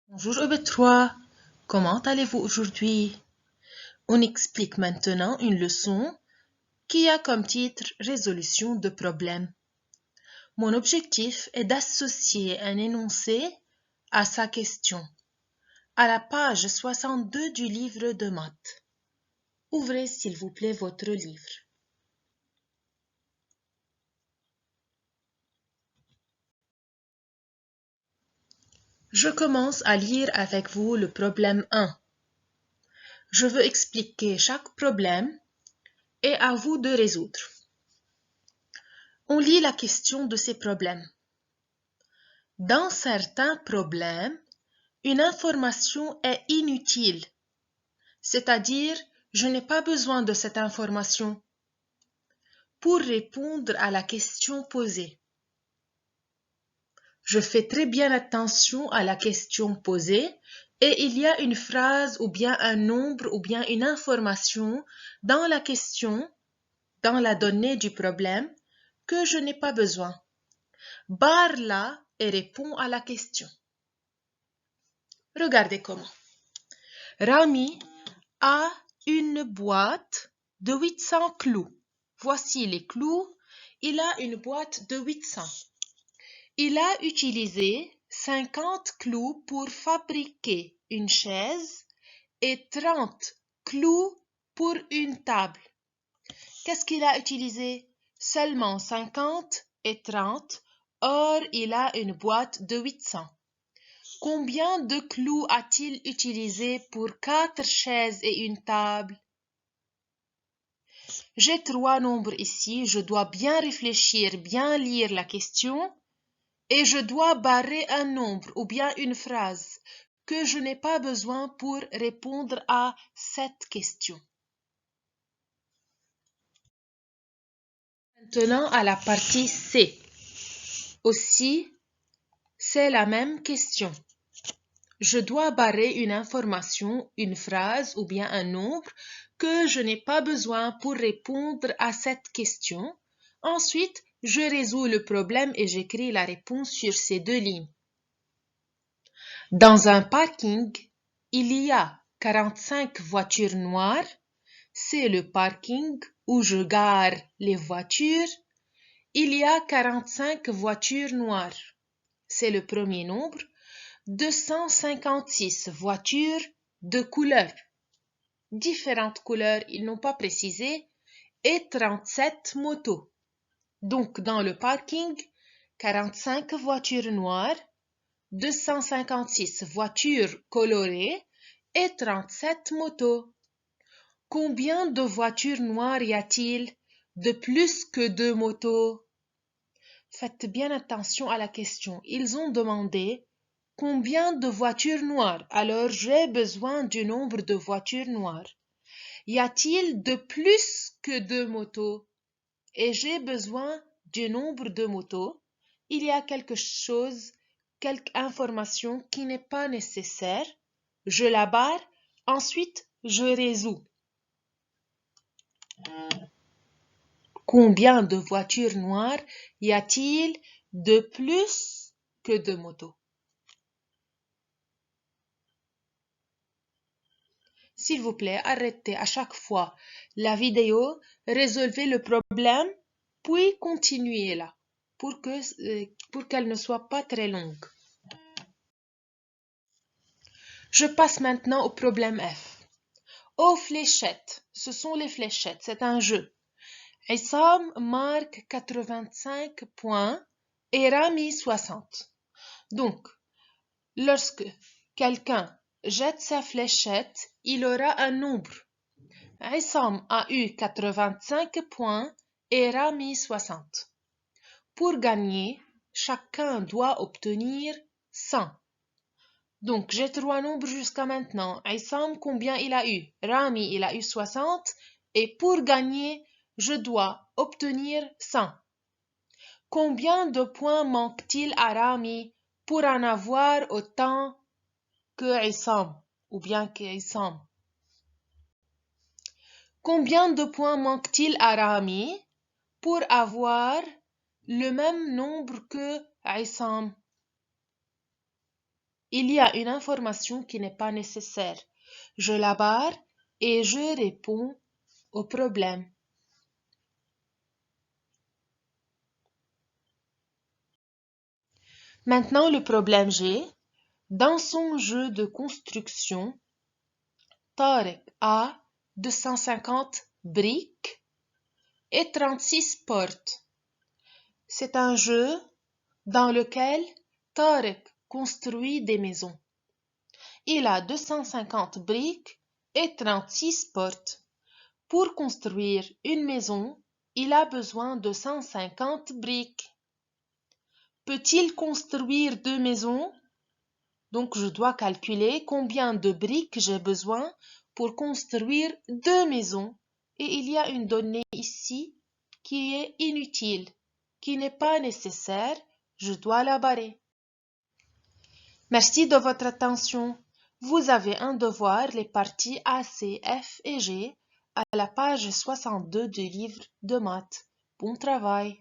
Bonjour EB3, comment allez-vous aujourd'hui? On explique maintenant une leçon qui a comme titre Résolution de problèmes. Mon objectif est d'associer un énoncé à sa question, à la page 62 du livre de maths. Ouvrez s'il vous plaît votre livre. Je commence à lire avec vous le problème 1. Je veux expliquer chaque problème et à vous de résoudre. On lit la question de ces problèmes. Dans certains problèmes, une information est inutile, c'est-à-dire je n'ai pas besoin de cette information pour répondre à la question posée. Je fais très bien attention à la question posée et il y a une phrase ou bien un nombre ou bien une information dans la question, dans la donnée du problème, que je n'ai pas besoin. Barre-la et réponds à la question. Regardez comment. Rami a une boîte de 800 clous. Voici les clous. Il a une boîte de 800. Il a utilisé 50 clous pour fabriquer une chaise et 30 clous pour une table. Qu'est-ce qu'il a utilisé? Seulement 50 et 30. Or, il a une boîte de 800. Combien de clous a-t-il utilisé pour 4 chaises et une table? J'ai 3 nombres ici, je dois bien réfléchir, bien lire la question et je dois barrer un nombre ou bien une phrase que je n'ai pas besoin pour répondre à cette question. Maintenant à la partie C. Aussi, c'est la même question. Je dois barrer une information, une phrase ou bien un nombre que je n'ai pas besoin pour répondre à cette question. Ensuite, je résous le problème et j'écris la réponse sur ces 2 lignes. Dans un parking, il y a 45 voitures noires. C'est le parking où je gare les voitures. Il y a 45 voitures noires. C'est le premier nombre. 256 voitures de couleurs. Différentes couleurs, ils n'ont pas précisé. Et 37 motos. Donc, dans le parking, 45 voitures noires, 256 voitures colorées et 37 motos. Combien de voitures noires y a-t-il de plus que 2 motos? Faites bien attention à la question. Ils ont demandé combien de voitures noires? Alors, j'ai besoin du nombre de voitures noires. Y a-t-il de plus que 2 motos? Et j'ai besoin du nombre de motos. Il y a quelque chose, quelque information qui n'est pas nécessaire. Je la barre. Ensuite, je résous. Combien de voitures noires y a-t-il de plus que 2 motos? S'il vous plaît, arrêtez à chaque fois la vidéo, résolvez le problème, puis continuez-la pour qu'elle ne soit pas très longue. Je passe maintenant au problème F. Aux fléchettes, ce sont les fléchettes, c'est un jeu. Issam marque 85 points et Rami 60. Donc, lorsque quelqu'un jette sa fléchette, il aura un nombre. Issam a eu 85 points et Rami 60. Pour gagner, chacun doit obtenir 100. Donc, j'ai 3 nombres jusqu'à maintenant. Issam, combien il a eu? Rami, il a eu 60. Et pour gagner, je dois obtenir 100. Combien de points manque-t-il à Rami pour en avoir autant que Issam? Ou bien que Issam? Combien de points manque-t-il à Rami pour avoir le même nombre que Aïssam? Il y a une information qui n'est pas nécessaire. Je la barre et je réponds au problème. Maintenant, le problème G. Dans son jeu de construction, Tarek a 250 briques et 36 portes. C'est un jeu dans lequel Tarek construit des maisons. Il a 250 briques et 36 portes. Pour construire une maison, il a besoin de 150 briques. Peut-il construire deux maisons? Donc je dois calculer combien de briques j'ai besoin pour construire deux maisons. Et il y a une donnée ici qui est inutile, qui n'est pas nécessaire. Je dois la barrer. Merci de votre attention. Vous avez un devoir, les parties A, C, F et G, à la page 62 du livre de maths. Bon travail.